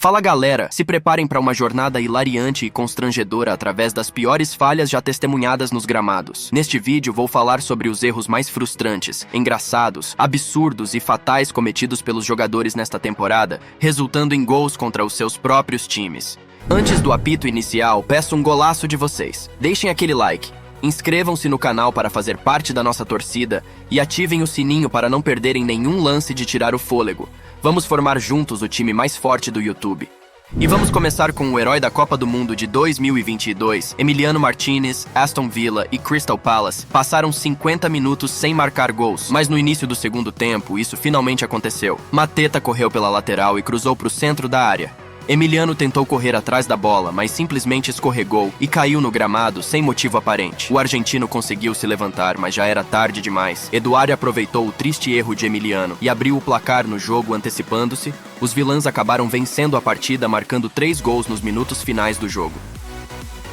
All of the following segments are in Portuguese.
Fala galera, se preparem para uma jornada hilariante e constrangedora através das piores falhas já testemunhadas nos gramados. Neste vídeo vou falar sobre os erros mais frustrantes, engraçados, absurdos e fatais cometidos pelos jogadores nesta temporada, resultando em gols contra os seus próprios times. Antes do apito inicial, peço um golaço de vocês. Deixem aquele like, inscrevam-se no canal para fazer parte da nossa torcida e ativem o sininho para não perderem nenhum lance de tirar o fôlego. Vamos formar juntos o time mais forte do YouTube. E vamos começar com o herói da Copa do Mundo de 2022, Emiliano Martinez, Aston Villa e Crystal Palace passaram 50 minutos sem marcar gols, mas no início do segundo tempo isso finalmente aconteceu. Mateta correu pela lateral e cruzou para o centro da área. Emiliano tentou correr atrás da bola, mas simplesmente escorregou e caiu no gramado sem motivo aparente. O argentino conseguiu se levantar, mas já era tarde demais. Eduardo aproveitou o triste erro de Emiliano e abriu o placar no jogo antecipando-se. Os vilãs acabaram vencendo a partida, marcando 3 gols nos minutos finais do jogo.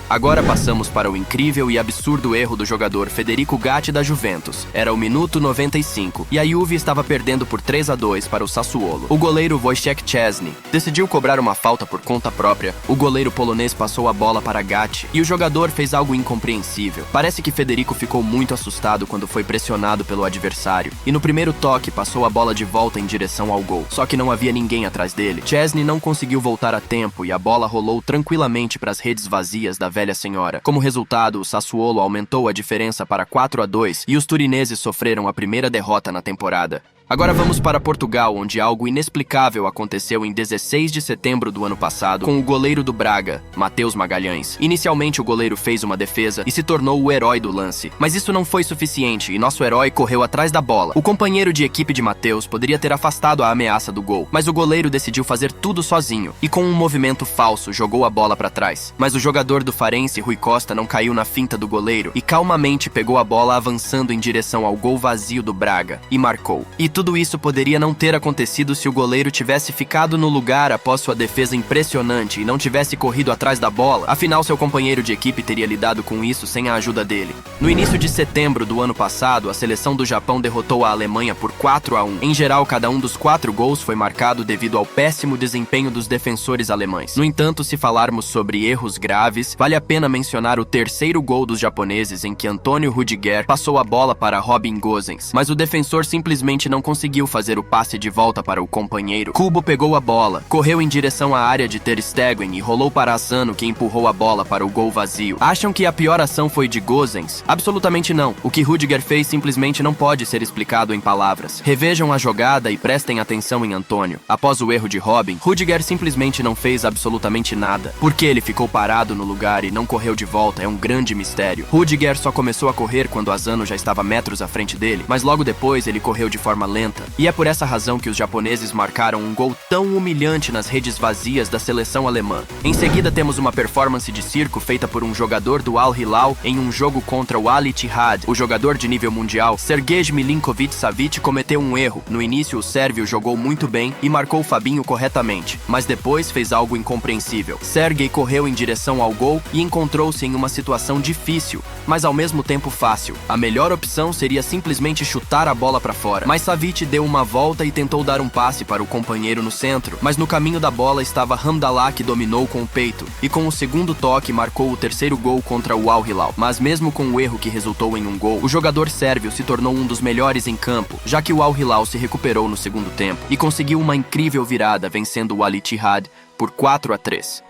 Agora passamos para o incrível e absurdo erro do jogador Federico Gatti da Juventus. Era o minuto 95 e a Juve estava perdendo por 3-2 para o Sassuolo. O goleiro Wojciech Szczesny decidiu cobrar uma falta por conta própria. O goleiro polonês passou a bola para Gatti e o jogador fez algo incompreensível. Parece que Federico ficou muito assustado quando foi pressionado pelo adversário e no primeiro toque passou a bola de volta em direção ao gol. Só que não havia ninguém atrás dele. Szczesny não conseguiu voltar a tempo e a bola rolou tranquilamente para as redes vazias da velha senhora. Como resultado, o Sassuolo aumentou a diferença para 4-2 e os turineses sofreram a primeira derrota na temporada. Agora vamos para Portugal, onde algo inexplicável aconteceu em 16 de setembro do ano passado com o goleiro do Braga, Matheus Magalhães. Inicialmente o goleiro fez uma defesa e se tornou o herói do lance, mas isso não foi suficiente e nosso herói correu atrás da bola. O companheiro de equipe de Matheus poderia ter afastado a ameaça do gol, mas o goleiro decidiu fazer tudo sozinho e com um movimento falso jogou a bola para trás. Mas o jogador do Farense, Rui Costa, não caiu na finta do goleiro e calmamente pegou a bola avançando em direção ao gol vazio do Braga e marcou. E tudo isso poderia não ter acontecido se o goleiro tivesse ficado no lugar após sua defesa impressionante e não tivesse corrido atrás da bola, afinal seu companheiro de equipe teria lidado com isso sem a ajuda dele. No início de setembro do ano passado, a seleção do Japão derrotou a Alemanha por 4-1. Em geral, cada um dos 4 gols foi marcado devido ao péssimo desempenho dos defensores alemães. No entanto, se falarmos sobre erros graves, vale a pena mencionar o terceiro gol dos japoneses em que Antônio Rudiger passou a bola para Robin Gosens, mas o defensor simplesmente não conseguiu fazer o passe de volta para o companheiro. Kubo pegou a bola, correu em direção à área de Ter Stegen e rolou para Asano, que empurrou a bola para o gol vazio. Acham que a pior ação foi de Gosens? Absolutamente não. O que Rudiger fez simplesmente não pode ser explicado em palavras. Revejam a jogada e prestem atenção em Antônio. Após o erro de Robin, Rudiger simplesmente não fez absolutamente nada. Por que ele ficou parado no lugar e não correu de volta é um grande mistério. Rudiger só começou a correr quando Asano já estava metros à frente dele, mas logo depois ele correu de forma lenta. E é por essa razão que os japoneses marcaram um gol tão humilhante nas redes vazias da seleção alemã. Em seguida temos uma performance de circo feita por um jogador do Al Hilal em um jogo contra o Al Ittihad. O jogador de nível mundial, Sergej Milinkovic-Savic, cometeu um erro. No início o sérvio jogou muito bem e marcou Fabinho corretamente, mas depois fez algo incompreensível. Sergej correu em direção ao gol e encontrou-se em uma situação difícil, mas ao mesmo tempo fácil. A melhor opção seria simplesmente chutar a bola para fora, mas Savic deu uma volta e tentou dar um passe para o companheiro no centro, mas no caminho da bola estava Hamdallah, que dominou com o peito e com o segundo toque marcou o terceiro gol contra o Al Hilal. Mas mesmo com o erro que resultou em um gol, o jogador sérvio se tornou um dos melhores em campo, já que o Al Hilal se recuperou no segundo tempo e conseguiu uma incrível virada vencendo o Al Ittihad por 4-3.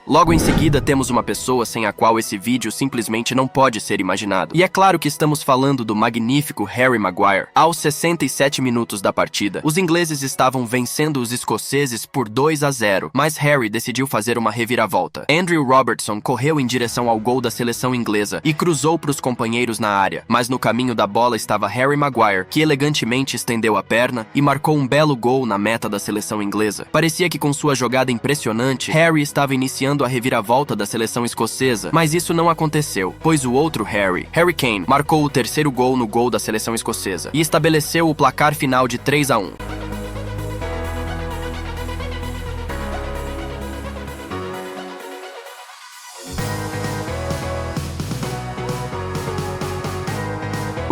Logo em seguida, temos uma pessoa sem a qual esse vídeo simplesmente não pode ser imaginado. E é claro que estamos falando do magnífico Harry Maguire. Aos 67 minutos da partida, os ingleses estavam vencendo os escoceses por 2-0, mas Harry decidiu fazer uma reviravolta. Andrew Robertson correu em direção ao gol da seleção inglesa e cruzou para os companheiros na área, mas no caminho da bola estava Harry Maguire, que elegantemente estendeu a perna e marcou um belo gol na meta da seleção inglesa. Parecia que com sua jogada impressionante, Harry estava iniciando a reviravolta da seleção escocesa, mas isso não aconteceu, pois o outro Harry Kane, marcou o terceiro gol no gol da seleção escocesa e estabeleceu o placar final de 3-1.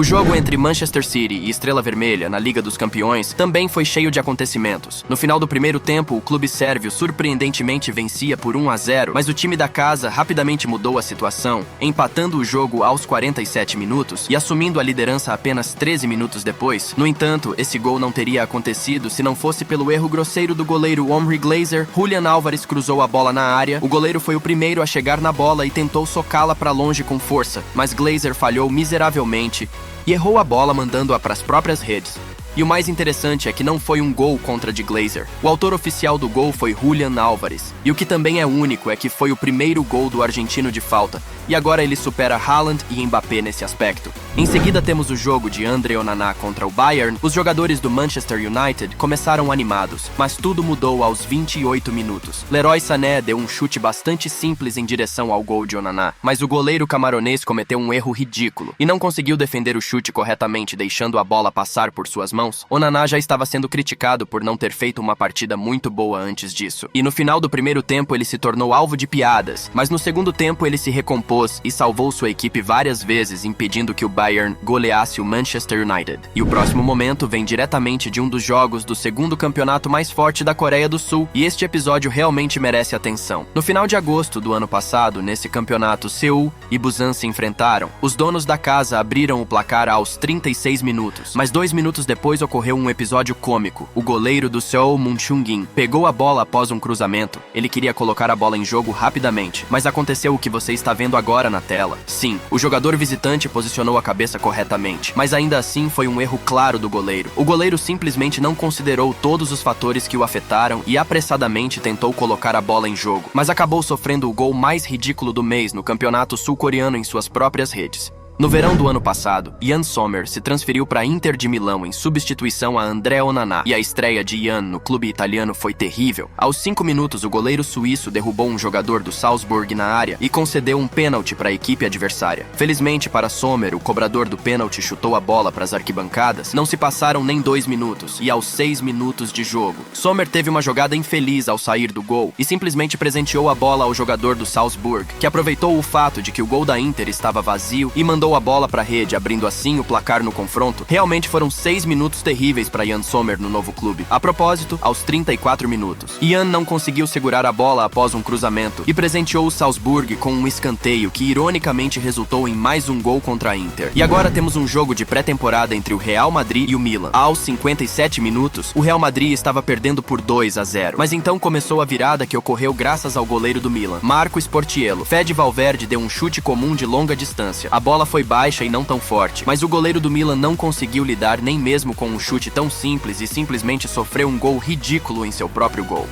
O jogo entre Manchester City e Estrela Vermelha na Liga dos Campeões também foi cheio de acontecimentos. No final do primeiro tempo, o clube sérvio surpreendentemente vencia por 1-0, mas o time da casa rapidamente mudou a situação, empatando o jogo aos 47 minutos e assumindo a liderança apenas 13 minutos depois. No entanto, esse gol não teria acontecido se não fosse pelo erro grosseiro do goleiro Omri Glazer. Julian Álvares cruzou a bola na área, o goleiro foi o primeiro a chegar na bola e tentou socá-la para longe com força, mas Glazer falhou miseravelmente e errou a bola mandando-a para as próprias redes. E o mais interessante é que não foi um gol contra de Glazer. O autor oficial do gol foi Julian Álvares. E o que também é único é que foi o primeiro gol do argentino de falta. E agora ele supera Haaland e Mbappé nesse aspecto. Em seguida temos o jogo de Andre Onana contra o Bayern. Os jogadores do Manchester United começaram animados, mas tudo mudou aos 28 minutos. Leroy Sané deu um chute bastante simples em direção ao gol de Onana, mas o goleiro camaronês cometeu um erro ridículo e não conseguiu defender o chute corretamente, deixando a bola passar por suas mãos. Onana já estava sendo criticado por não ter feito uma partida muito boa antes disso. E no final do primeiro tempo ele se tornou alvo de piadas, mas no segundo tempo ele se recompôs e salvou sua equipe várias vezes, impedindo que o Bayern goleasse o Manchester United. E o próximo momento vem diretamente de um dos jogos do segundo campeonato mais forte da Coreia do Sul, e este episódio realmente merece atenção. No final de agosto do ano passado, nesse campeonato, Seul e Busan se enfrentaram. Os donos da casa abriram o placar aos 36 minutos, mas 2 minutos depois ocorreu um episódio cômico. O goleiro do Seoul, Moon Chung-in, pegou a bola após um cruzamento. Ele queria colocar a bola em jogo rapidamente, mas aconteceu o que você está vendo agora na tela. Sim, o jogador visitante posicionou a cabeça corretamente, mas ainda assim foi um erro claro do goleiro. O goleiro simplesmente não considerou todos os fatores que o afetaram e apressadamente tentou colocar a bola em jogo, mas acabou sofrendo o gol mais ridículo do mês no campeonato sul-coreano em suas próprias redes. No verão do ano passado, Yann Sommer se transferiu para Inter de Milão em substituição a André Onana, e a estreia de Yann no clube italiano foi terrível. Aos 5 minutos, o goleiro suíço derrubou um jogador do Salzburg na área e concedeu um pênalti para a equipe adversária. Felizmente para Sommer, o cobrador do pênalti chutou a bola para as arquibancadas. Não se passaram nem 2 minutos, e aos 6 minutos de jogo, Sommer teve uma jogada infeliz ao sair do gol e simplesmente presenteou a bola ao jogador do Salzburg, que aproveitou o fato de que o gol da Inter estava vazio e mandou a bola para a rede, abrindo assim o placar no confronto. Realmente foram 6 minutos terríveis para Yann Sommer no novo clube. A propósito, aos 34 minutos, Yann não conseguiu segurar a bola após um cruzamento e presenteou o Salzburg com um escanteio que ironicamente resultou em mais um gol contra a Inter. E agora temos um jogo de pré-temporada entre o Real Madrid e o Milan. Aos 57 minutos, o Real Madrid estava perdendo por 2-0, mas então começou a virada que ocorreu graças ao goleiro do Milan, Marco Sportiello. Fede Valverde deu um chute comum de longa distância. A bola foi baixa e não tão forte, mas o goleiro do Milan não conseguiu lidar nem mesmo com um chute tão simples e simplesmente sofreu um gol ridículo em seu próprio gol.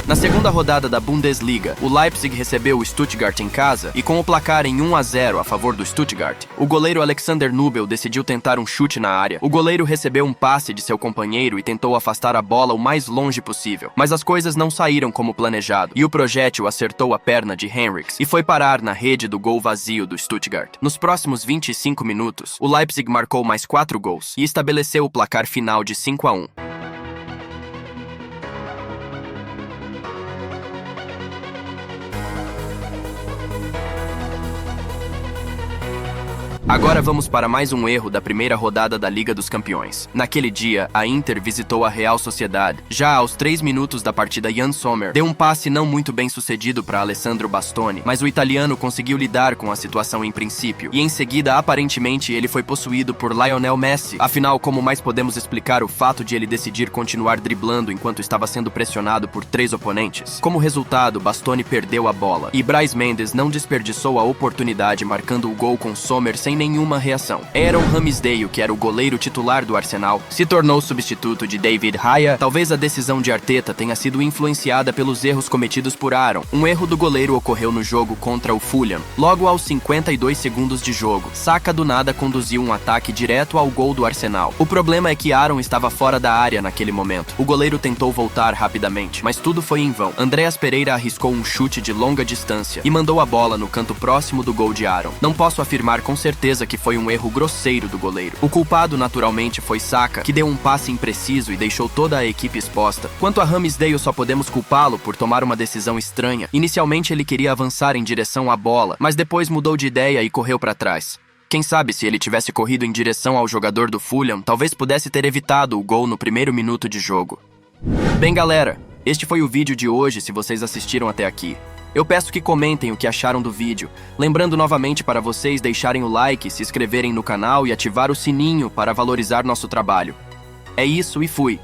Na segunda rodada da Bundesliga, o Leipzig recebeu o Stuttgart em casa e com o placar em 1-0 a favor do Stuttgart, o goleiro Alexander Nubel decidiu tentar um chute na área. O goleiro recebeu um passe de seu companheiro e tentou afastar a bola o mais longe possível, mas as coisas não saíram como planejado e o projétil acertou a perna de Henrichs e foi parar na rede do gol vazio do Stuttgart. Nos próximos 25 minutos, o Leipzig marcou mais 4 gols e estabeleceu o placar final de 5-1. Agora vamos para mais um erro da primeira rodada da Liga dos Campeões. Naquele dia, a Inter visitou a Real Sociedad. Já aos 3 minutos da partida, Yann Sommer deu um passe não muito bem sucedido para Alessandro Bastoni, mas o italiano conseguiu lidar com a situação em princípio, e em seguida, aparentemente, ele foi possuído por Lionel Messi. Afinal, como mais podemos explicar o fato de ele decidir continuar driblando enquanto estava sendo pressionado por 3 oponentes? Como resultado, Bastoni perdeu a bola, e Brais Mendes não desperdiçou a oportunidade marcando o gol com Sommer sem nenhuma reação. Aaron Ramsdale, que era o goleiro titular do Arsenal, se tornou substituto de David Raya. Talvez a decisão de Arteta tenha sido influenciada pelos erros cometidos por Aaron. Um erro do goleiro ocorreu no jogo contra o Fulham. Logo aos 52 segundos de jogo, Saka do nada conduziu um ataque direto ao gol do Arsenal. O problema é que Aaron estava fora da área naquele momento. O goleiro tentou voltar rapidamente, mas tudo foi em vão. Andreas Pereira arriscou um chute de longa distância e mandou a bola no canto próximo do gol de Aaron. Não posso afirmar com certeza certeza que foi um erro grosseiro do goleiro. O culpado, naturalmente, foi Saka, que deu um passe impreciso e deixou toda a equipe exposta. Quanto a Ramsdale, só podemos culpá-lo por tomar uma decisão estranha. Inicialmente ele queria avançar em direção à bola, mas depois mudou de ideia e correu para trás. Quem sabe se ele tivesse corrido em direção ao jogador do Fulham, talvez pudesse ter evitado o gol no primeiro minuto de jogo. Bem, galera, este foi o vídeo de hoje, se vocês assistiram até aqui. Eu peço que comentem o que acharam do vídeo, lembrando novamente para vocês deixarem o like, se inscreverem no canal e ativar o sininho para valorizar nosso trabalho. É isso e fui!